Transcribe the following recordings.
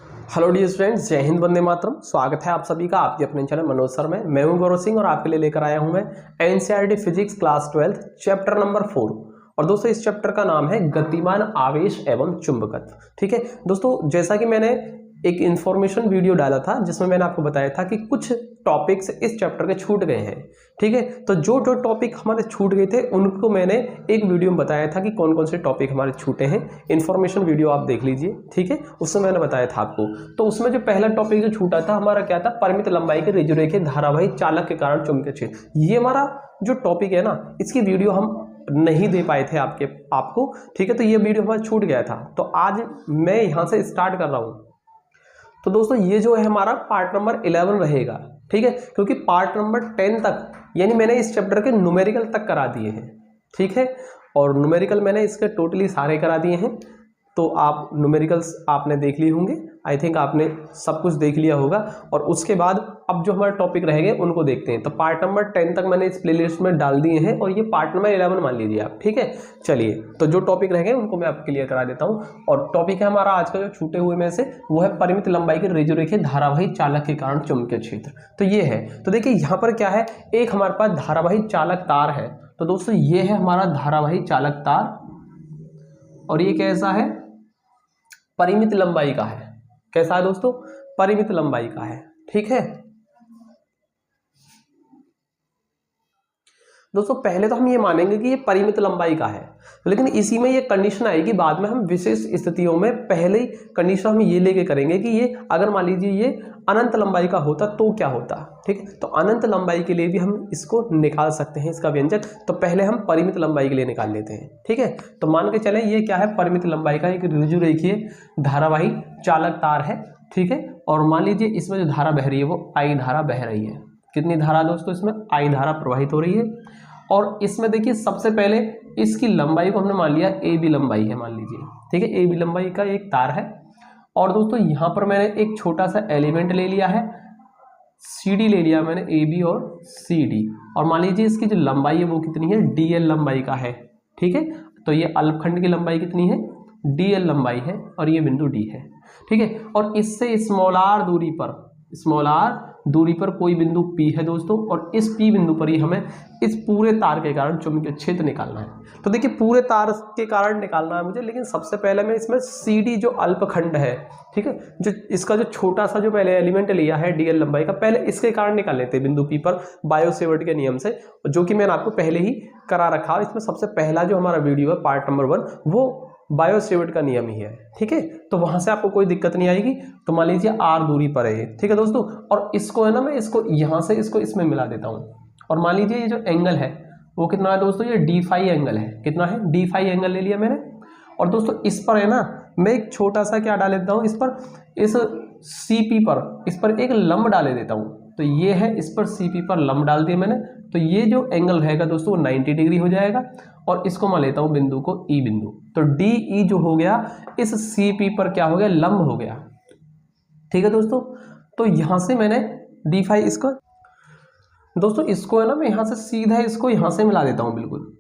Hello dear friends, जय हिंद, वंदे मातरम। स्वागत है आप सभी का आपके अपने चैनल मनोज सर में। मैं हूं गौरव सिंह और आपके लिए लेकर आया हूं मैं NCERT physics class 12 chapter number 4। और दोस्तों इस चैप्टर का नाम है गतिमान आवेश एवं चुंबकत्व। ठीक है दोस्तों, जैसा कि मैंने एक इन्फॉर्मेशन वीडियो डाला था जिसमें मैंने आपको बताया था कि कुछ टॉपिक्स इस चैप्टर के छूट गए हैं। ठीक है, तो जो जो टॉपिक हमारे छूट गए थे उनको मैंने एक वीडियो में बताया था कि कौन कौन से टॉपिक हमारे छूटे हैं। इन्फॉर्मेशन वीडियो आप देख लीजिए। ठीक है, उसमें मैंने बताया था आपको। तो उसमें जो पहला टॉपिक जो छूटा था हमारा क्या था, परिमित लंबाई के रज्जुरेखे धारावाही चालक के कारण चुंबकीय क्षेत्र। ये हमारा जो टॉपिक है ना, इसकी वीडियो हम नहीं दे पाए थे आपको। ठीक है, तो ये वीडियो हमारा छूट गया था, तो आज मैं यहाँ से स्टार्ट कर रहा हूँ। तो दोस्तों ये जो है हमारा पार्ट नंबर 11 रहेगा। ठीक है, क्योंकि पार्ट नंबर 10 तक यानी मैंने इस चैप्टर के न्यूमेरिकल तक करा दिए हैं। ठीक है, और न्यूमेरिकल मैंने इसके टोटली सारे करा दिए हैं। तो आप न्यूमेरिकल्स आपने देख लिए होंगे, आई थिंक आपने सब कुछ देख लिया होगा। और उसके बाद अब जो हमारे टॉपिक रहेंगे उनको देखते हैं। तो पार्ट नंबर 10 तक मैंने इस प्लेलिस्ट में डाल दिए हैं और ये पार्ट नंबर 11 मान लीजिए आप। ठीक है, चलिए तो जो टॉपिक रहेंगे उनको मैं आपके क्लियर करा देता हूँ। और टॉपिक है हमारा आज का जो छूटे हुए में से, वो है परिमित लंबाई के रज्जुरेखे धारावाही चालक के कारण चुंबकीय क्षेत्र। तो ये है, तो देखिए यहाँ पर क्या है, एक हमारे पास धारावाही चालक तार है। तो दोस्तों ये है हमारा धारावाही चालक तार और ये कैसा है, परिमित लंबाई का है। कैसा है दोस्तों, परिमित लंबाई का है। ठीक है दोस्तों, पहले तो हम ये मानेंगे कि ये परिमित लंबाई का है, लेकिन इसी में ये कंडीशन आएगी बाद में। हम विशेष स्थितियों में पहले ही कंडीशन हम ये लेके करेंगे कि ये अगर मान लीजिए ये अनंत लंबाई का होता तो क्या होता। ठीक है, तो अनंत लंबाई के लिए भी हम इसको निकाल सकते हैं, इसका व्यंजक। तो पहले हम परिमित लंबाई के लिए निकाल लेते हैं। ठीक है, तो मान के चलें ये क्या है, परिमित लंबाई का एक रज्जुरेखीय धारावाही चालक तार है। ठीक है, और मान लीजिए इसमें जो धारा बह रही है वो आई धारा बह रही है। कितनी धारा दोस्तों, इसमें आई धारा प्रवाहित हो रही है। और इसमें देखिए सबसे पहले इसकी लंबाई को हमने मान लिया ए बी लंबाई है, मान लीजिए। ठीक है, ए बी लंबाई का एक तार है। और दोस्तों यहाँ पर मैंने एक छोटा सा एलिमेंट ले लिया है, सी डी ले लिया मैंने, ए बी और सी डी। और मान लीजिए इसकी जो लंबाई है वो कितनी है, डी एल लंबाई का है। ठीक है, तो ये अल्पखंड की लंबाई कितनी है, डी एल लंबाई है और ये बिंदु डी है। ठीक है, और इससे स्मॉल आर दूरी पर कोई बिंदु P है दोस्तों, और इस P बिंदु पर ही हमें इस पूरे तार के कारण चुंबकीय क्षेत्र निकालना है। तो देखिए पूरे तार के कारण निकालना है मुझे, लेकिन सबसे पहले मैं इसमें CD जो अल्पखंड है, ठीक है, जो इसका जो छोटा सा जो पहले एलिमेंट लिया है DL लंबाई का, पहले इसके कारण निकाल लेते हैं बिंदु P पर बायो-सेवर्ट के नियम से, जो कि मैंने आपको पहले ही करा रखा। इसमें सबसे पहला जो हमारा वीडियो है पार्ट नंबर 1 वो बायो-सेवर्ट का नियम ही है। ठीक है, तो वहां से आपको कोई दिक्कत नहीं आएगी। तो मान लीजिए आर दूरी पर है ये। ठीक है दोस्तों, और इसको है ना, मैं इसको यहां से इसको इसमें मिला देता हूं। और मान लीजिए ये जो एंगल है वो कितना है दोस्तों, ये डी फाई एंगल है। कितना है, डी फाई एंगल ले लिया मैंने। और दोस्तों इस पर है ना, मैं एक छोटा सा क्या डाल देता हूं, इस पर, इस CP पर, इस पर एक लंब डाले देता हूं। तो ये है, इस पर CP पर लंब डाल दिया मैंने। तो ये जो एंगल रहेगा दोस्तों वो 90 डिग्री हो जाएगा। और इसको मान लेता हूं बिंदु को E बिंदु। तो DE जो हो गया इस CP पर क्या हो गया, लंब हो गया। ठीक है दोस्तों, तो यहां से मैंने डी फाई इसको दोस्तों इसको है ना, मैं यहां से सीधा इसको यहां से मिला देता हूं बिल्कुल।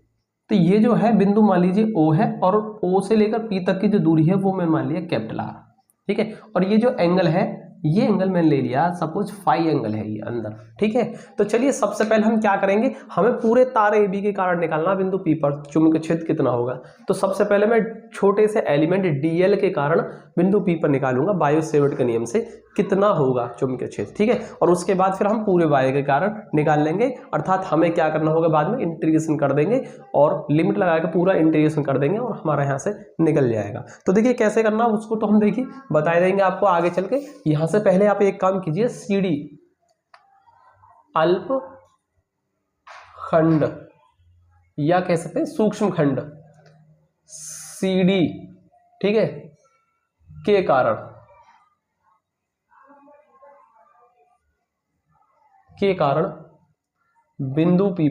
तो ये जो है बिंदु मान लीजिए O है, और O से लेकर P तक की जो दूरी है वो मैं मान लिया कैपिटल R। ठीक है, और ये जो एंगल है, ये एंगल मैंने ले लिया सपोज फाई एंगल है ये अंदर। ठीक है, तो चलिए सबसे पहले हम क्या करेंगे, हमें पूरे तार AB के कारण निकालना बिंदु P पर चुंबकीय क्षेत्र कितना होगा। तो सबसे पहले मैं छोटे से एलिमेंट DL के कारण बिंदु P पर निकालूंगा बायो-सेवर्ट के नियम से कितना होगा चुंबकीय क्षेत्र। ठीक है, और उसके बाद फिर हम पूरे Y के कारण निकाल लेंगे। अर्थात हमें क्या करना होगा, बाद में इंटीग्रेशन कर देंगे और लिमिट लगा के पूरा इंटीग्रेशन कर देंगे और हमारा यहाँ से निकल जाएगा। तो देखिए कैसे करना उसको तो हम देखिए बता देंगे आपको आगे चल के। यहाँ से पहले आप एक काम कीजिए, CD अल्प खंड या कह सकते हैं सूक्ष्म खंड CD, ठीक है, के कारण बिंदु P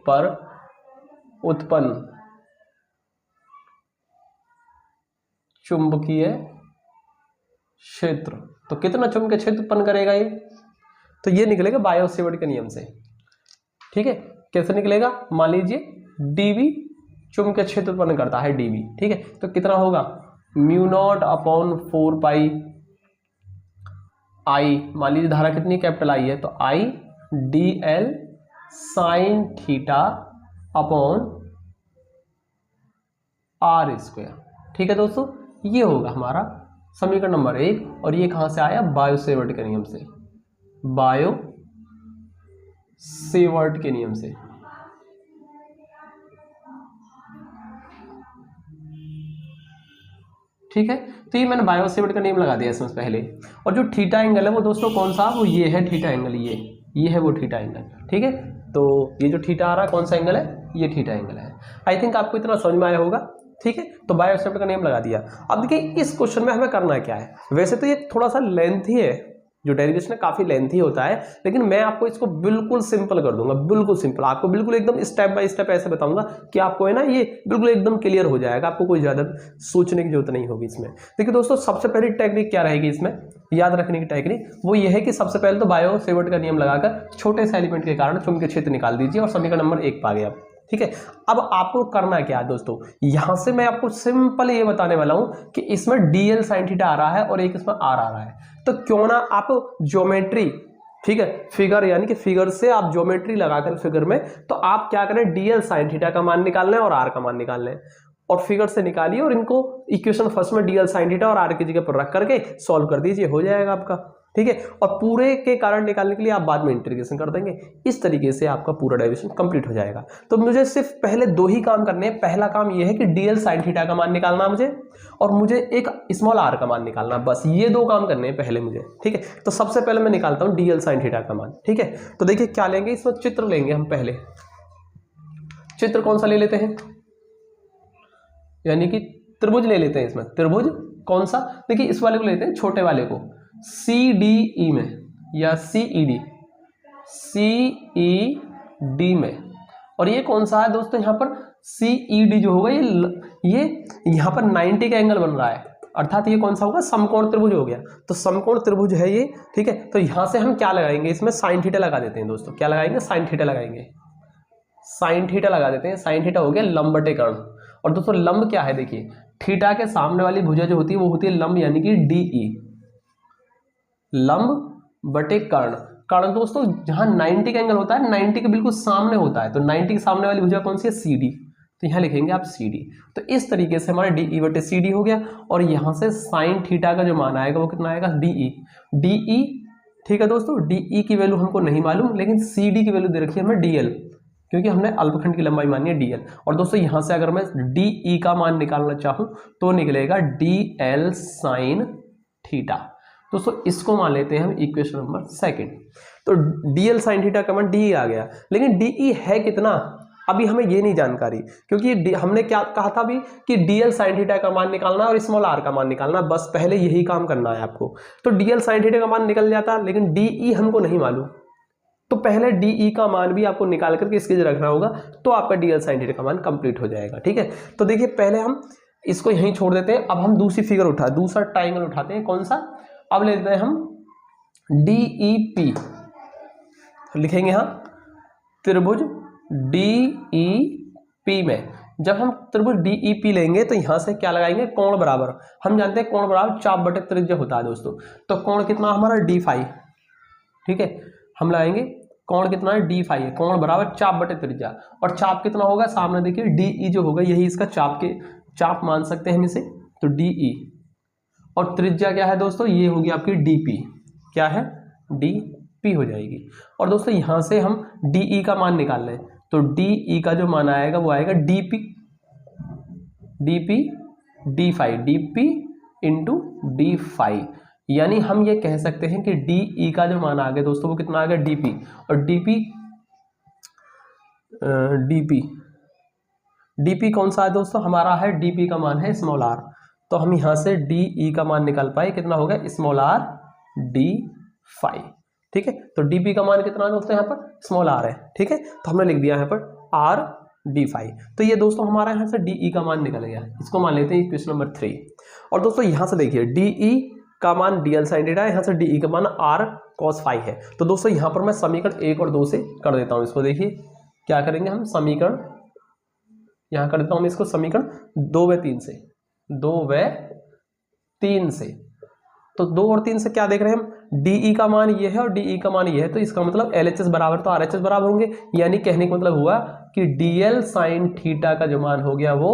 पर उत्पन्न चुंबकीय क्षेत्र। तो कितना चुंबकीय क्षेत्र उत्पन्न करेगा ये, तो ये निकलेगा बायो-सेवर्ट के नियम से। ठीक है, कैसे निकलेगा, मान लीजिए dV चुंबकीय क्षेत्र उत्पन्न करता है dV। ठीक है, तो कितना होगा, mu not upon 4 pi I, मान लीजिए धारा कितनी कैपिटल आई है, तो I D L sine theta upon R square. ठीक है दोस्तों, ये होगा हमारा समीकरण नंबर 1। और ये कहां से आया, बायो-सेवर्ट के नियम से, बायो-सेवर्ट के नियम से। ठीक है, तो ये मैंने बायो-सेवर्ट का नियम लगा दिया इसमें पहले। और जो थीटा एंगल है वो दोस्तों कौन सा, वो ये है थीटा एंगल, ये है वो थीटा एंगल। ठीक है, तो ये जो थीटा आ रहा है कौन सा एंगल है, ये थीटा एंगल है। आई थिंक आपको इतना समझ में आया होगा। ठीक है, तो बायो-सेवर्ट का नियम लगा दिया। अब देखिए इस क्वेश्चन में हमें करना क्या है, वैसे तो ये थोड़ा सा लेंथी है, जो डेरिवेशन है काफी लेंथी होता है, लेकिन मैं आपको इसको बिल्कुल सिंपल कर दूंगा, बिल्कुल सिंपल, आपको बिल्कुल एकदम स्टेप बाय स्टेप ऐसे बताऊंगा कि आपको है ना ये बिल्कुल एकदम क्लियर हो जाएगा, आपको कोई ज्यादा सोचने की जरूरत नहीं होगी इसमें। देखिए दोस्तों, सबसे पहली टेक्निक क्या रहेगी इसमें याद रखने की टेक्निक, वो ये है कि सबसे पहले तो बायो-सेवर्ट का नियम लगाकर छोटे से एलिमेंट के कारण चुंबकीय क्षेत्र निकाल दीजिए और समीकरण नंबर 1 पा गए आप। ठीक है, अब आपको करना क्या है दोस्तों, यहां से मैं आपको सिंपल ये बताने वाला हूं कि इसमें dl sin थीटा आ रहा है और एक इसमें r आ रहा है, तो क्यों ना आप ज्योमेट्री, ठीक है, फिगर यानी कि फिगर से आप ज्योमेट्री लगाकर फिगर में, तो आप क्या करें, dl sin थीटा का मान निकालना है और r का मान निकालना है, और फिगर से निकालिए और इनको इक्वेशन फर्स्ट में dl sin थीटा और r की जगह पर रख करके सॉल्व कर दीजिए, हो जाएगा आपका। ठीक है, और पूरे के कारण निकालने के लिए आप बाद में इंटीग्रेशन कर देंगे, इस तरीके से आपका पूरा डेरिवेशन कंप्लीट हो जाएगा। तो मुझे सिर्फ पहले 2 ही काम करने हैं। पहला काम यह है कि dl sin थीटा का मान निकालना मुझे, और मुझे एक स्मॉल r का मान निकालना, बस ये 2 काम करने हैं पहले मुझे। ठीक है, तो सबसे पहले मैं निकालता हूं dl sin थीटा का मान। ठीक है, तो देखिए क्या लेंगे, इसमें चित्र लेंगे हम। पहले चित्र कौन सा ले लेते हैं, यानी कि त्रिभुज ले लेते हैं। इसमें त्रिभुज कौन सा, देखिए इस वाले को लेते हैं, छोटे वाले को, CDE में या CED में। और ये कौन सा है दोस्तों, यहां पर CED जो होगा ये यहां पर 90 का एंगल बन रहा है, अर्थात ये कौन सा होगा, समकोण त्रिभुज हो गया। तो समकोण त्रिभुज है ये। ठीक है, तो यहां से हम क्या लगाएंगे, इसमें साइन थीटा लगा देते हैं दोस्तों। क्या लगाएंगे, साइन थीटा लगाएंगे, साइन थीटा लगा देते हैं। साइन थीटा हो गया लंब बटे कर्ण। और दोस्तों लंब क्या है, देखिए थीटा के सामने वाली भुजा जो होती है वो होती है लंब, यानी कि DE, लंब बटे कर्ण। कर्ण दोस्तों जहां 90 का एंगल होता है, 90 के बिल्कुल सामने होता है, तो 90 के सामने वाली भुजा कौन सी है, CD, तो यहां लिखेंगे आप CD। तो इस तरीके से हमारा DE बटे CD हो गया। और यहां से साइन थीटा का जो मान आएगा वो कितना आएगा, DE। ठीक है दोस्तों, DE की वैल्यू हमको नहीं मालूम, लेकिन CD की वैल्यू दे रखी है हमें DL, क्योंकि हमने अल्पखंड की लंबाई मानी है DL। और दोस्तों यहां से अगर मैं DE का मान निकालना चाहूं तो निकलेगा DL साइन थीटा। दोस्तों इसको मान लेते हैं हम इक्वेशन नंबर 2। तो DL साइन थीटा का मान DE आ गया, लेकिन DE है कितना, अभी हमें ये नहीं जानकारी, क्योंकि हमने क्या कहा था अभी कि DL साइन थीटा का मान निकालना और स्मॉल r का मान निकालना, बस पहले यही काम करना है आपको। तो DL साइन थीटा का मान निकल जाता, लेकिन DE हमको नहीं मालूम, तो पहले DE का मान भी आपको निकाल करके इसके जगह रखना होगा, तो आपका DL साइन थीटा का मान कंप्लीट हो जाएगा। ठीक है, तो देखिए पहले हम इसको यहीं छोड़ देते हैं। अब हम दूसरी फिगर दूसरा ट्राइंगल उठाते हैं, कौन सा, अब लेते हैं हम DEP, लिखेंगे यहां त्रिभुज DEP में। जब हम त्रिभुज DEP लेंगे तो यहां से क्या लगाएंगे, कोण बराबर, हम जानते हैं कोण बराबर चाप बटे त्रिज्या होता है दोस्तों। तो कोण कितना हमारा D फाई, ठीक है, हम लगाएंगे कोण कितना है, D फाई है, कोण बराबर चाप बटे त्रिज्या। और चाप कितना होगा, सामने देखिए DE जो होगा यही इसका चाप मान सकते हैं हम इसे, तो DE। और त्रिज्या क्या है दोस्तों, ये होगी आपकी DP, क्या है, DP हो जाएगी। और दोस्तों यहां से हम DE का मान निकाल लें, तो DE का जो मान आएगा वो आएगा DP D phi, DP into D phi. यानी हम ये कह सकते हैं कि DE का जो मान आ गया दोस्तों वो कितना आ गया, DP। और DP कौन सा है दोस्तों, हमारा है DP का मान है स्मॉल r। तो हम यहां से DE का मान निकाल पाए, कितना होगा, स्मॉल r D फाई। ठीक है, तो DP का मान कितना है दोस्तों, यहाँ पर स्मॉल r है। ठीक है, तो हमने लिख दिया यहाँ पर r D फाई। तो ये दोस्तों हमारा यहाँ से DE का मान निकल गया, इसको मान लेते हैं इक्वेशन नंबर 3। और दोस्तों यहाँ से देखिए DE का मान DL साइन थीटा है, यहाँ से DE का मान r cos फाई है। तो दोस्तों यहाँ पर मैं समीकरण 1 और 2 से कर देता हूँ इसको। देखिए क्या करेंगे हम, समीकरण यहाँ कर देता हूँ मैं इसको, समीकरण 2 व 3 से, 2 व 3 से। तो 2 और 3 से क्या देख रहे हैं हम, डी का मान ये है और डी का मान ये है, तो इसका मतलब LHS बराबर तो RHS बराबर होंगे। यानी कहने का मतलब हुआ कि DL साइन थीटा का जो मान हो गया वो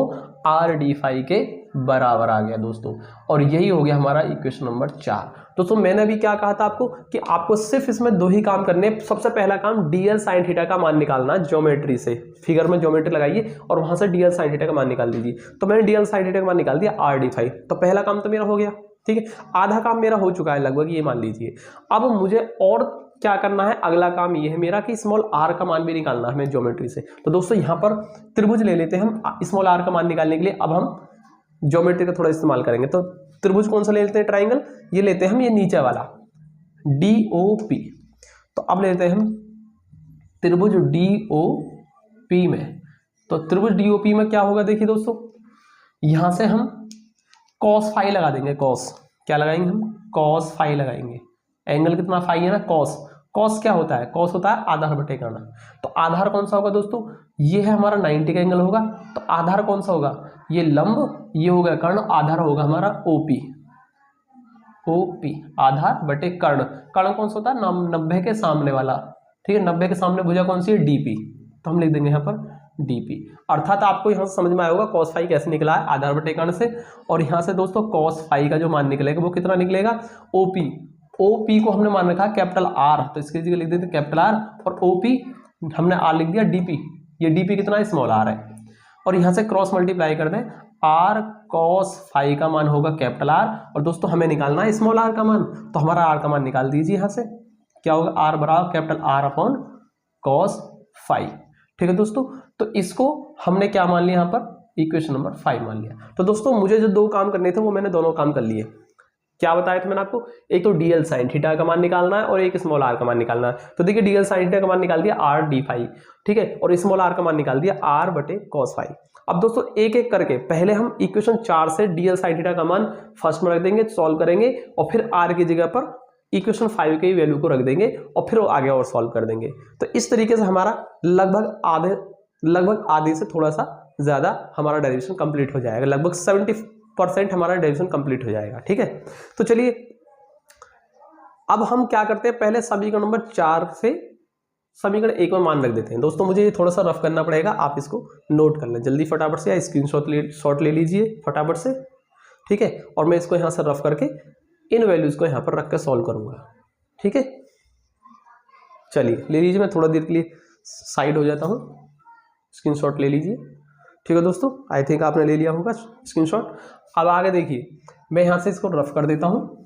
RD फाई के बराबर आ गया दोस्तों। और यही हो गया हमारा इक्वेशन नंबर 4। दोस्तों मैंने अभी क्या कहा था आपको कि आपको सिर्फ इसमें 2 ही काम करने हैं। सबसे पहला काम DL साइन थीटा का मान निकालना है ज्योमेट्री से, फिगर में ज्योमेट्री लगाइए और वहां से DL साइन थीटा का मान निकाल दीजिए। तो मैंने DL साइन थीटा का मान निकाल दिया RD फाई, तो पहला काम तो मेरा हो गया, ठीक है। आधा काम मेरा हो चुका है लगभग, ये मान लीजिए। अब मुझे और क्या करना है, अगला काम ये है मेरा कि स्मॉल r का मान भी निकालना है हमें ज्योमेट्री से। तो दोस्तों यहाँ पर त्रिभुज ले लेते हैं हम स्मॉल r का मान निकालने के लिए। अब हम ज्योमेट्री का थोड़ा इस्तेमाल करेंगे। तो त्रिभुज कौन सा ले लेते हैं, ट्राइंगल, ये लेते हैं हम, ये नीचे वाला DOP। तो अब लेते हैं हम त्रिभुज DOP में। तो त्रिभुज DOP में क्या होगा, देखिए दोस्तों, यहां से हम कॉस फाई लगा देंगे। कॉस क्या लगाएंगे हम, कॉस फाई लगाएंगे। एंगल कितना फाई है ना, कॉस। कॉस क्या होता है, कॉस होता है आधार बटे कर्ण। तो आधार कौन सा होगा दोस्तों, ये है हमारा 90 का एंगल होगा। तो आधार कौन सा होगा, ये लंब, ये होगा कर्ण, आधार होगा हमारा OP। आधार बटे कर्ण। कर्ण कौन सा होता है, 90 के सामने वाला, ठीक है। 90 के सामने भुजा कौन सी है, DP। तो हम लिख देंगे यहाँ पर DP। अर्थात आपको यहाँ से समझ में आया होगा कॉस फाई कैसे निकला है, आधार बटे कर्ण से। और यहाँ से दोस्तों कॉस फाई का जो मान निकलेगा वो कितना निकलेगा, OP को हमने मान रखा कैपिटल R, तो इसकी जगह लिख देते कैपिटल R, और OP हमने R लिख दिया DP। ये DP कितना है, स्मॉल r है। और यहाँ से क्रॉस मल्टीप्लाई कर दें, R कॉस फाई का मान होगा कैपिटल R, और दोस्तों हमें निकालना है स्मॉल r का मान। तो हमारा R का मान निकाल दीजिए यहाँ से, क्या होगा, R बराबर capital R upon cos phi, ठीक है दोस्तों। तो इसको हमने क्या मान लिया, यहाँ पर इक्वेशन नंबर 5 मान लिया। तो दोस्तों मुझे जो 2 काम करने थे वो मैंने दोनों काम कर लिए। क्या बताया था मैंने आपको, एक तो DL साइन थीटा का मान निकालना है और एक स्मॉल r का मान निकालना है। तो देखिए DL साइन थीटा का मान निकाल दिया RD फाई, ठीक है, और स्मॉल r का मान निकाल दिया R बटे कॉस फाई। अब दोस्तों एक एक करके पहले हम इक्वेशन 4 से DL साइन थीटा का मान फर्स्ट में रख देंगे, सॉल्व करेंगे, और फिर R की जगह पर इक्वेशन 5 के वैल्यू को रख देंगे और फिर आगे और सॉल्व कर देंगे। तो इस तरीके से हमारा लगभग आधे से थोड़ा सा ज्यादा हमारा डेरिवेशन कंप्लीट हो जाएगा, लगभग 70% हमारा डेरिवेशन कंप्लीट हो जाएगा, ठीक है। तो चलिए अब हम क्या करते हैं, पहले समीकरण नंबर 4 से समीकरण 1 में मान रख देते हैं। दोस्तों मुझे ये थोड़ा सा रफ करना पड़ेगा, आप इसको नोट कर लें जल्दी फटाफट से, या स्क्रीनशॉट ले लीजिए फटाफट से, ठीक है। और मैं इसको यहाँ से रफ करके इन वैल्यूज को यहाँ पर रख कर सॉल्व करूंगा, ठीक है। चलिए ले लीजिए, मैं थोड़ा देर के लिए साइड हो जाता हूँ, स्क्रीनशॉट ले लीजिए, ठीक है दोस्तों। आई थिंक आपने ले लिया होगा स्क्रीनशॉट। अब आगे देखिए, मैं यहाँ से इसको रफ कर देता हूँ।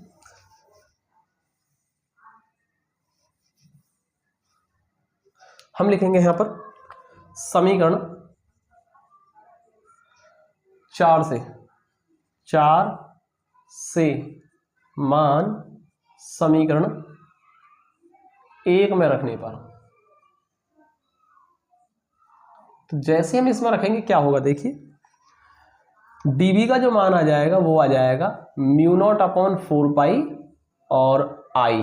हम लिखेंगे यहाँ पर समीकरण 4 से मान समीकरण 1 में रखने पर। तो जैसे हम इसमें रखेंगे क्या होगा, देखिए dB का जो मान आ जाएगा वो आ जाएगा μ0 अपॉन 4 पाई और I।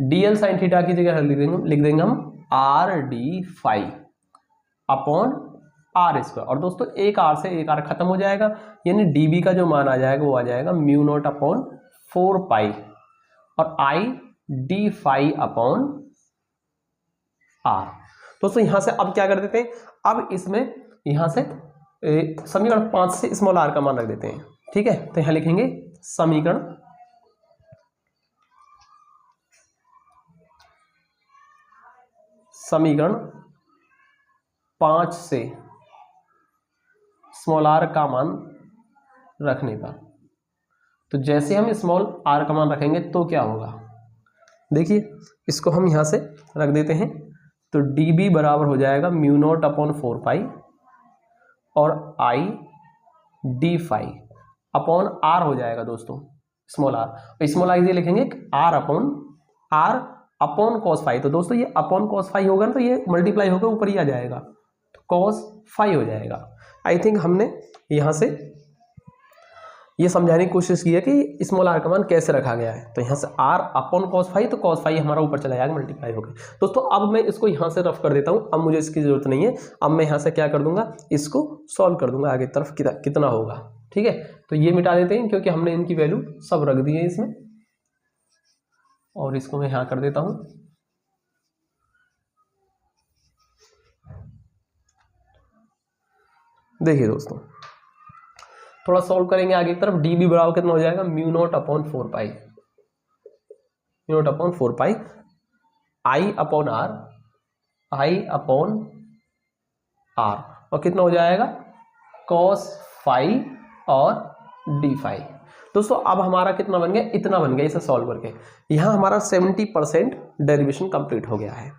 DL साइन थीटा की जगह लिख देंगे हम RD phi upon R square. और दोस्तों एक R से एक R खत्म हो जाएगा, यानी dB का जो मान आ जाएगा वो आ जाएगा μ0 अपॉन 4 पाई और I D phi upon R। दोस्तों यहां से अब क्या कर देते हैं, अब इसमें यहां से समीकरण 5 से स्मॉल r का मान रख देते हैं, ठीक है। तो यहां लिखेंगे समीकरण 5 से स्मॉल r का मान रखने पर। तो जैसे हम स्मॉल r का मान रखेंगे तो क्या होगा, देखिए इसको हम यहां से रख देते हैं। तो dB बराबर हो जाएगा μ0 अपॉन 4 पाई और I D phi upon R हो जाएगा दोस्तों स्मॉल r। और स्मॉल r ये लिखेंगे R अपॉन कॉस फाई। तो दोस्तों ये अपॉन कॉस फाई होगा ना, तो ये मल्टीप्लाई होकर ऊपर ही आ जाएगा, तो कॉस फाई हो जाएगा। आई थिंक हमने यहाँ से ये समझाने की कोशिश की है कि स्मॉल r का मान कैसे रखा गया है। तो यहाँ से R अपॉन कॉस फाई, तो कॉस फाई हमारा ऊपर चला जाएगा मल्टीप्लाई होकर। दोस्तों अब मैं इसको यहाँ से रफ कर देता हूँ, अब मुझे इसकी जरूरत नहीं है। अब मैं यहाँ से क्या कर दूंगा, इसको सॉल्व कर दूंगा आगे तरफ कितना होगा, ठीक है, तो ये मिटा देते हैं क्योंकि हमने इनकी वैल्यू सब रख दी है इसमें, और इसको मैं यहाँ कर देता हूँ। देखिए दोस्तों, थोड़ा सॉल्व करेंगे आगे की तरफ। डी बी बराबर कितना हो जाएगा, mu not upon 4 pi, mu not upon 4 pi I upon R, I upon R, और कितना हो जाएगा कॉस फाई और डी फाई। दोस्तों अब हमारा कितना बन गया, इतना बन गया इसे सॉल्व करके। यहाँ हमारा 70% डेरिवेशन कंप्लीट हो गया है।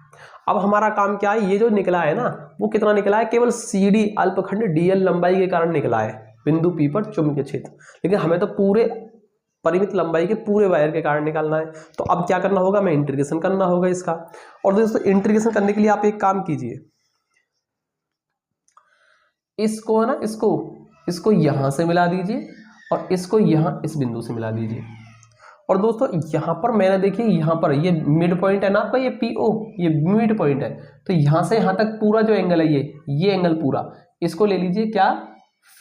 अब हमारा काम क्या है, ये जो निकला है ना वो कितना निकला है, केवल सी डी अल्पखंड डीएल लंबाई के कारण निकला है बिंदु पी पर चुंबकीय क्षेत्र, लेकिन हमें तो पूरे परिमित लंबाई के पूरे वायर के कारण निकालना है। तो अब क्या करना होगा, मैं इंटीग्रेशन करना होगा इसका। और दोस्तों इंटीग्रेशन करने के लिए आप एक काम कीजिए, इसको ना इसको यहां से मिला दीजिए और इसको यहां इस बिंदु से मिला दीजिए। और दोस्तों यहां पर मैंने देखिए, यहां पर ये मिड पॉइंट है ना आपका, ये पीओ, ये मिड पॉइंट है, तो यहां से यहां तक पूरा जो एंगल है ये एंगल पूरा, इसको ले लीजिए क्या,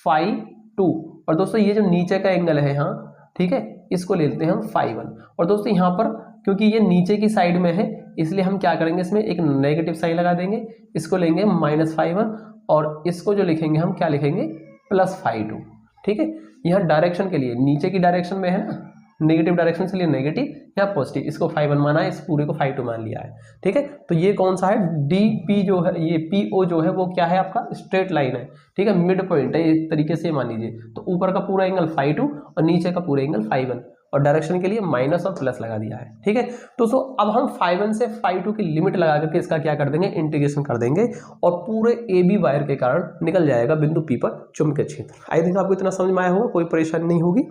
फाई 2। और दोस्तों ये जो नीचे का एंगल है यहाँ, ठीक है, इसको ले लेते हैं हम फाई 1। और दोस्तों यहाँ पर क्योंकि ये नीचे की साइड में है इसलिए हम क्या करेंगे, इसमें एक नेगेटिव साइन लगा देंगे, इसको लेंगे -फाई 1 और इसको जो लिखेंगे हम क्या लिखेंगे, +फाई 2। ठीक है, यहाँ डायरेक्शन के लिए नीचे की डायरेक्शन में है ना, नेगेटिव डायरेक्शन से लिए नेगेटिव, यहाँ पॉजिटिव, इसको फाई 1 माना है, इस पूरे को फाई 2 मान लिया है। ठीक है, तो ये कौन सा है, डी पी जो है, ये पी ओ जो है वो क्या है आपका, स्ट्रेट लाइन है। ठीक है, मिड पॉइंट है, इस तरीके से मान लीजिए। तो ऊपर का पूरा एंगल फाई 2 और नीचे का पूरा एंगल फाई 1, और डायरेक्शन के लिए माइनस और प्लस लगा दिया है। ठीक है, तो अब हम फाई 1 से फाई 2 की लिमिट लगा करके इसका क्या कर देंगे, इंटीग्रेशन कर देंगे, और पूरे ए बी वायर के कारण निकल जाएगा बिंदु पी पर चुंबकीय क्षेत्र। आई थिंक आपको इतना समझ में आया होगा, कोई परेशानी नहीं होगी।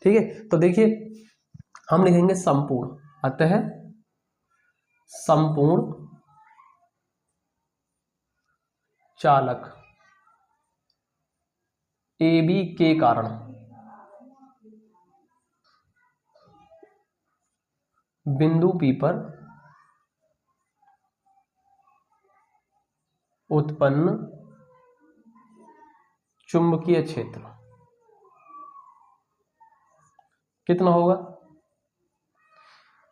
ठीक है, तो देखिए हम लिखेंगे संपूर्ण, अतः संपूर्ण चालक ए बी के कारण बिंदु पी पर उत्पन्न चुंबकीय क्षेत्र कितना होगा।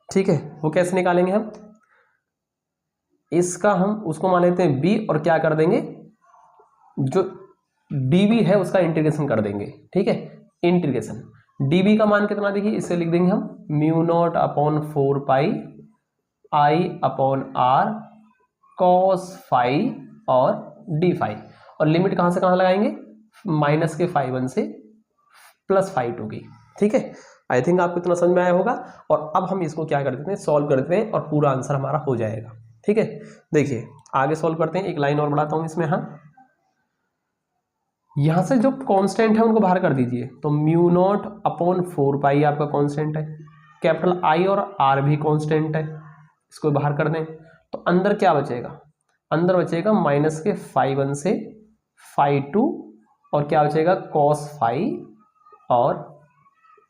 ठीक है, वो कैसे निकालेंगे हम, इसका हम उसको मान लेते हैं बी, और क्या कर देंगे, जो dB है उसका इंटीग्रेशन कर देंगे। ठीक है, इंटीग्रेशन dB का मान कितना, देखिए इसे लिख देंगे हम mu not upon 4 pi I upon R cos phi और डी फाई, और लिमिट कहां से कहां लगाएंगे, -फाई 1 से +फाई 2 की। ठीक है, आई थिंक आपको इतना समझ में आया होगा। और अब हम इसको क्या कर देते हैं, सॉल्व कर देते हैं, और पूरा आंसर हमारा हो जाएगा। ठीक है, देखिए आगे सॉल्व करते हैं, एक लाइन और बढ़ाता हूं इसमें। हाँ, यहां से जो कांस्टेंट है उनको बाहर कर दीजिए, तो म्यू नॉट अपॉन 4 पाई आपका कांस्टेंट है, कैपिटल आई और आर भी कांस्टेंट है, इसको बाहर कर दें, तो अंदर क्या बचेगा, अंदर बचेगा -फाई 1 से फाई 2, और क्या बचेगा कॉस फाई और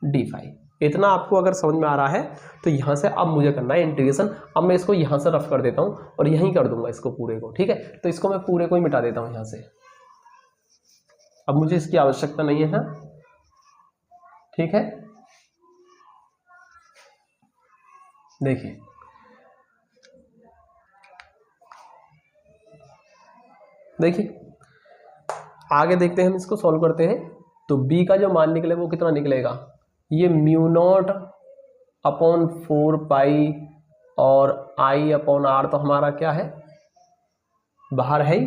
डी फाई। इतना आपको अगर समझ में आ रहा है तो यहां से अब मुझे करना है इंटीग्रेशन। अब मैं इसको यहां से रफ कर देता हूं और यहीं कर दूंगा इसको पूरे को। ठीक है, तो इसको मैं पूरे को ही मिटा देता हूं यहां से, अब मुझे इसकी आवश्यकता नहीं है। ठीक है, देखिए आगे देखते हैं, हम इसको सॉल्व करते हैं। तो b का जो मान निकले वो कितना निकलेगा, ये म्यू नॉट अपॉन 4 पाई और i अपॉन आर, तो हमारा क्या है, बाहर है ही,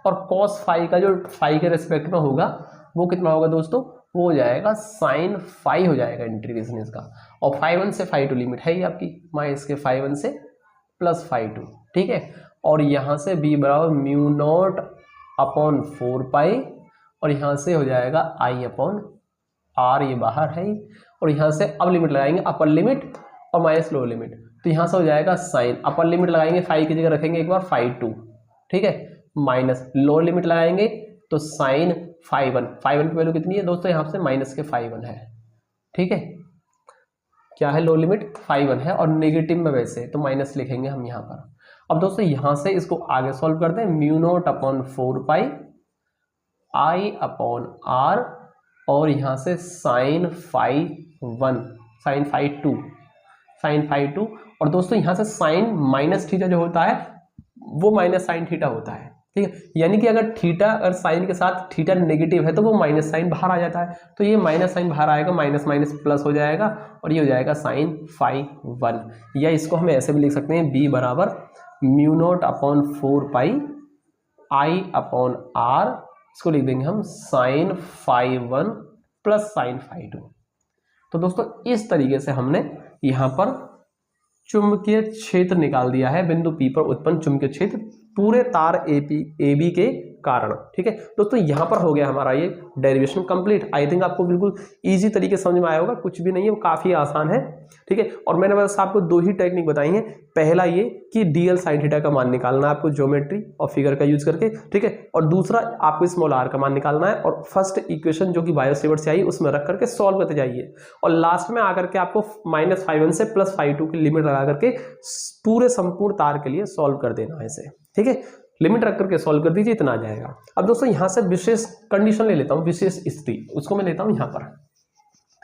और कॉस फाई का जो फाई के रेस्पेक्ट में होगा वो कितना होगा दोस्तों, वो हो जाएगा साइन फाई हो जाएगा इंटीग्रेशन इसका, और फाई 1 से फाई 2 लिमिट है ही आपकी, -फाई 1 से +फाई 2। ठीक है, और यहाँ से b बराबर म्यू नॉट अपॉन 4 पाई, और यहाँ से हो जाएगा i अपॉन आर, ये बाहर है ही, और यहाँ से अब लिमिट लगाएंगे, अपर लिमिट और माइनस लोअर लिमिट, तो यहाँ से हो जाएगा साइन, अपर लिमिट लगाएंगे फाई की जगह रखेंगे एक बार फाई 2, ठीक है, माइनस लोअर लिमिट लगाएंगे तो साइन फाई 1, फाई 1 की वैल्यू कितनी है दोस्तों, यहाँ से -फाई 1 है। ठीक है, क्या है, लोअर लिमिट फाई 1 है, और नेगेटिव में वैसे तो माइनस लिखेंगे हम यहाँ पर। अब दोस्तों यहाँ से इसको आगे सॉल्व करते हैं, mu not upon 4 pi I upon R, और यहाँ से sine phi 1, sine phi 2, sine phi 2, और दोस्तों यहाँ से साइन माइनस थीटा जो होता है वो माइनस साइन थीटा होता है, ठीक है। यानी कि अगर थीटा और साइन के साथ थीटा नेगेटिव है तो वो माइनस साइन बाहर आ जाता है, तो ये माइनस साइन बाहर आएगा, माइनस माइनस प्लस हो जाएगा और ये हो जाएगा साइन फाई 1, या इसको हम ऐसे भी लिख सकते हैं b बराबर mu not upon 4 pi I upon R, इसको लिख देंगे हम sine phi 1 plus sine phi 2। तो दोस्तों इस तरीके से हमने यहाँ पर चुंबकीय क्षेत्र निकाल दिया है, बिंदु P पर उत्पन्न चुंबकीय क्षेत्र पूरे तार AB के कारण, ठीक है दोस्तों। यहाँ पर हो गया हमारा ये डेरिवेशन कंप्लीट। आई थिंक आपको बिल्कुल इजी तरीके से समझ में आया होगा, कुछ भी नहीं है, वो काफ़ी आसान है, ठीक है। और मैंने बस आपको 2 ही टेक्निक बताई हैं। पहला ये कि DL sin थीटा का मान निकालना है आपको ज्योमेट्री और फिगर का यूज करके, ठीक है। और दूसरा आपको स्मॉल r का मान निकालना है और फर्स्ट इक्वेशन जो कि बायो सेवर्ट से आई उसमें रख करके सॉल्व करते जाइए, और लास्ट में आकर के आपको -φ1 से +φ2 की लिमिट लगा करके पूरे संपूर्ण तार के लिए सॉल्व कर देना है इसे, ठीक है। लिमिट रख करके सॉल्व कर दीजिए, इतना आ जाएगा। अब दोस्तों यहाँ से विशेष कंडीशन ले लेता हूँ, विशेष स्थिति, उसको मैं लेता हूँ यहाँ पर,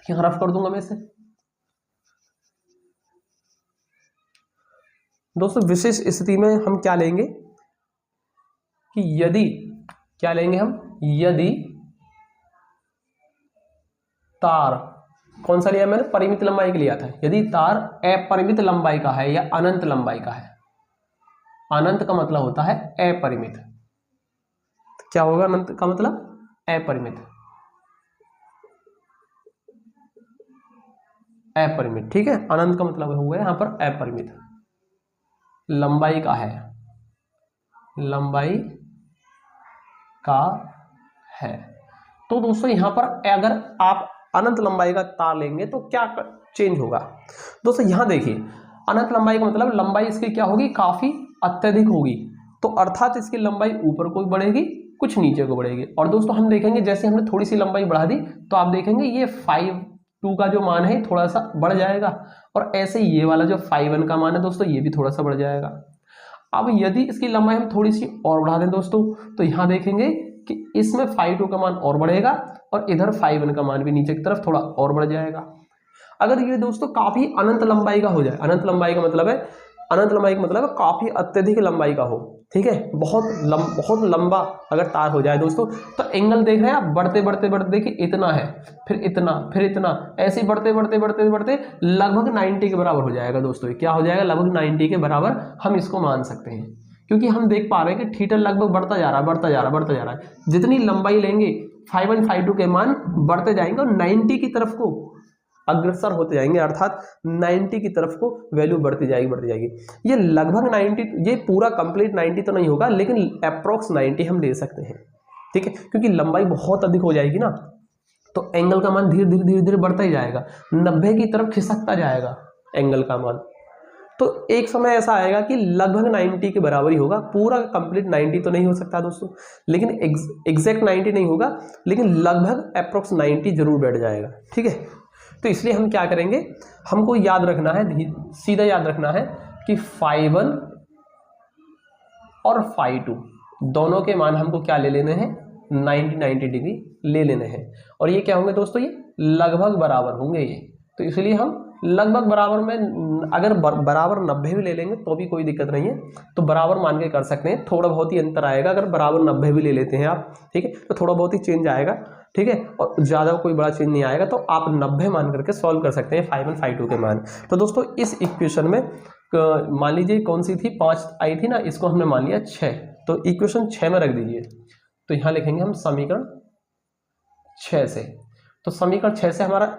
यहाँ रफ कर दूंगा मैं इसे। दोस्तों विशेष स्थिति में हम क्या लेंगे कि यदि, क्या लेंगे हम, यदि तार, कौन सा लिया मैंने, परिमित लंबाई के लिया था, यदि तार अपरिमित लंबाई का है या अनंत लंबाई का है। अनंत का मतलब होता है अपरिमित, तो क्या होगा अनंत का मतलब, अपरिमित, अपरिमित, ठीक है। अनंत का मतलब हुआ यहाँ पर अपरिमित लंबाई का है, लंबाई का है। तो दोस्तों यहाँ पर अगर आप अनंत लंबाई का तार लेंगे तो क्या चेंज होगा। दोस्तों यहाँ देखिए, अनंत लंबाई का मतलब लंबाई इसकी क्या होगी, काफी अत्यधिक होगी, तो अर्थात इसकी लंबाई ऊपर को बढ़ेगी, कुछ नीचे को बढ़ेगी। और दोस्तों हम देखेंगे जैसे हमने थोड़ी सी लंबाई बढ़ा दी तो आप देखेंगे ये 5.2 का जो मान है थोड़ा सा बढ़ जाएगा, और ऐसे ये वाला जो 5.1 का मान है दोस्तों ये भी थोड़ा सा बढ़ जाएगा। अब यदि इसकी लंबाई हम थोड़ी सी और बढ़ा दें दोस्तों, तो यहाँ देखेंगे कि इसमें 5.2 का मान और बढ़ेगा और इधर 5.1 का मान भी नीचे की तरफ थोड़ा और बढ़ जाएगा। अगर ये दोस्तों काफी अनंत लंबाई का हो जाए, अनंत लंबाई का मतलब है, अनंत लंबाई का मतलब है काफी अत्यधिक लंबाई का हो, ठीक है, बहुत लंबा अगर तार हो जाए दोस्तों, तो एंगल देख रहे हैं आप, बढ़ते बढ़ते बढ़ते देखिए इतना है, फिर इतना, फिर इतना, ऐसे ही बढ़ते बढ़ते बढ़ते बढ़ते लगभग 90 के बराबर हो जाएगा दोस्तों। क्या हो जाएगा, लगभग 90 के बराबर हम इसको मान सकते हैं, क्योंकि हम देख पा रहे हैं कि थीटा लगभग बढ़ता जा रहा है, बढ़ता जा रहा है, बढ़ता जा रहा है। जितनी लंबाई लेंगे 5.1 5.2 के मान बढ़ते जाएंगे और 90 की तरफ को अग्रसर होते जाएंगे, अर्थात 90 की तरफ को वैल्यू बढ़ती जाएगी, बढ़ती जाएगी। ये लगभग 90, ये पूरा कंप्लीट 90 तो नहीं होगा, लेकिन अप्रोक्स 90 हम ले सकते हैं, ठीक है, क्योंकि लंबाई बहुत अधिक हो जाएगी ना, तो एंगल का मान धीरे धीरे धीरे धीरे बढ़ता ही जाएगा, 90 की तरफ खिसकता जाएगा एंगल का मान। तो एक समय ऐसा आएगा कि लगभग 90 के बराबर ही होगा, पूरा कंप्लीट 90 तो नहीं हो सकता दोस्तों, लेकिन एग्जैक्ट 90 नहीं होगा, लेकिन लगभग अप्रोक्स 90 जरूर बैठ जाएगा, ठीक है। तो इसलिए हम क्या करेंगे, हमको याद रखना है, सीधा याद रखना है कि 5.1 और 5.2 दोनों के मान हमको क्या ले लेने हैं, 90 डिग्री ले लेने हैं, और ये क्या होंगे दोस्तों, ये लगभग बराबर होंगे ये। तो इसलिए हम लगभग बराबर में, अगर बराबर 90 भी ले लेंगे तो भी कोई दिक्कत नहीं है, तो बराबर मान के कर सकते हैं। थोड़ा बहुत ही अंतर आएगा अगर बराबर 90 भी ले लेते हैं आप, ठीक है, तो थोड़ा बहुत ही चेंज आएगा, ठीक है, और ज़्यादा कोई बड़ा चेंज नहीं आएगा, तो आप 90 मान करके सॉल्व कर सकते हैं 5.1 5.2 के मान। तो दोस्तों इस इक्वेशन में मान लीजिए कौन सी थी, 5 आई थी ना, इसको हमने मान लिया 6, तो इक्वेशन 6 में रख दीजिए। तो यहाँ लिखेंगे हम समीकरण 6 से, तो समीकरण 6 से हमारा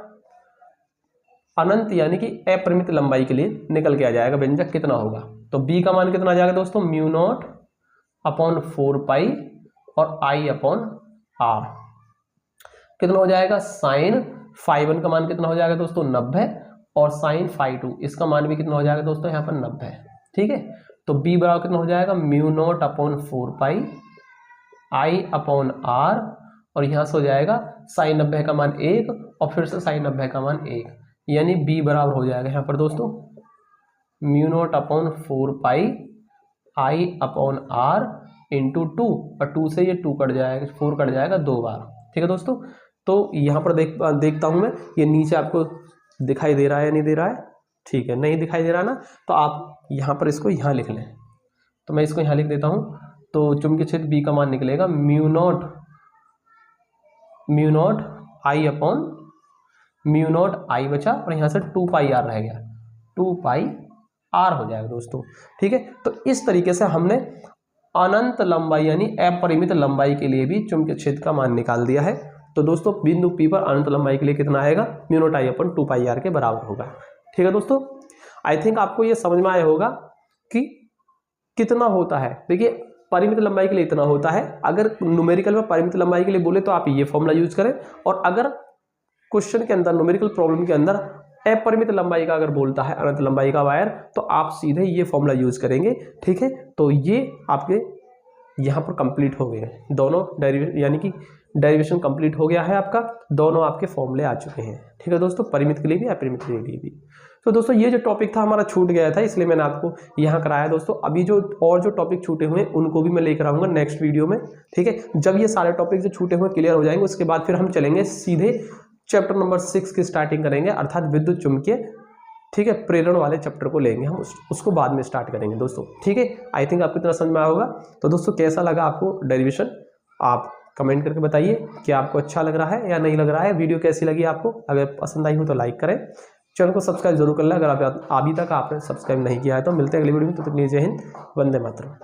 अनंत यानी कि अपरिमित लंबाई के लिए निकल के आ जाएगा व्यंजक कितना होगा। तो b का मान कितना आ जाएगा दोस्तों, म्यू नॉट अपॉन 4 पाई और i अपॉन r, कितना हो जाएगा, साइन 5.1 का मान कितना हो जाएगा दोस्तों, 90, और साइन 5.2 इसका मान भी कितना हो जाएगा दोस्तों, यहाँ पर 90, ठीक है। तो b बराबर कितना हो जाएगा, mu not upon 4 pi i upon r, और यहाँ से हो जाएगा साइन 90 का मान 1 और फिर से साइन 90 का मान 1, यानी b बराबर हो जाएगा यहाँ पर दोस्तों mu not upon 4 pi i upon r into 2, और 2 से ये 2 कट जाएगा, 4 कट जाएगा 2 बार, ठीक है दोस्तों। तो यहाँ पर देखता हूँ मैं, ये नीचे आपको दिखाई दे रहा है या नहीं दे रहा है? ठीक है, नहीं दिखाई दे रहा ना, तो आप यहाँ पर इसको यहाँ लिख लें। तो मैं इसको यहाँ लिख देता हूँ। तो चुंबकीय क्षेत्र बी का मान निकलेगा mu not I upon mu not आई बचा, और यहाँ से 2 पाई आर रह गया, 2 पाई आर हो जाएगा दोस्तों। ठीक है, तो इस तरीके से हमने अनंत लंबाई यानी अपरिमित लंबाई के लिए भी चुंबकीय क्षेत्र का मान निकाल दिया है। तो दोस्तों बिंदु P पर अनंत लंबाई के लिए कितना आएगा? Mu not I upon 2 pi R के बराबर होगा। ठीक है दोस्तों, आई थिंक आपको ये समझ में आया होगा कि कितना होता है। देखिए परिमित लंबाई के लिए इतना होता है, अगर न्यूमेरिकल में परिमित लंबाई के लिए बोले तो आप ये फॉर्मूला यूज करें, और अगर क्वेश्चन के अंदर न्यूमेरिकल प्रॉब्लम के अंदर अपरिमित लंबाई का अगर बोलता है अनंत लंबाई का वायर, तो आप सीधे ये फॉर्मूला यूज करेंगे। ठीक है, तो ये आपके यहाँ पर कंप्लीट हो गए दोनों डेरिवेशन, यानी कि डेरिवेशन कंप्लीट हो गया है आपका, दोनों आपके फॉर्मूले आ चुके हैं। ठीक है दोस्तों, परिमित के लिए भी अपरिमित के लिए भी। तो दोस्तों ये जो टॉपिक था हमारा छूट गया था, इसलिए मैंने आपको यहाँ कराया दोस्तों। अभी जो और जो टॉपिक छूटे हुए हैं उनको भी मैं लेकर आऊँगा नेक्स्ट वीडियो में। ठीक है, जब ये सारे टॉपिक जो छूटे हुए क्लियर हो जाएंगे, उसके बाद फिर हम चलेंगे सीधे चैप्टर नंबर 6 की स्टार्टिंग करेंगे, अर्थात विद्युत चुम्बकीय, ठीक है, प्रेरण वाले चैप्टर को लेंगे हम, उसको बाद में स्टार्ट करेंगे दोस्तों। ठीक है, आई थिंक आपको इतना समझ में आया होगा। तो दोस्तों कैसा लगा आपको डेरिवेशन, आप कमेंट करके बताइए कि आपको अच्छा लग रहा है या नहीं लग रहा है, वीडियो कैसी लगी आपको। अगर पसंद आई हो तो लाइक करें, चैनल को सब्सक्राइब जरूर कर लें अगर अभी तक आपने सब्सक्राइब नहीं किया है। तो मिलते हैं अगली वीडियो में, तो तक के लिए जय हिंद, वंदे मातरम।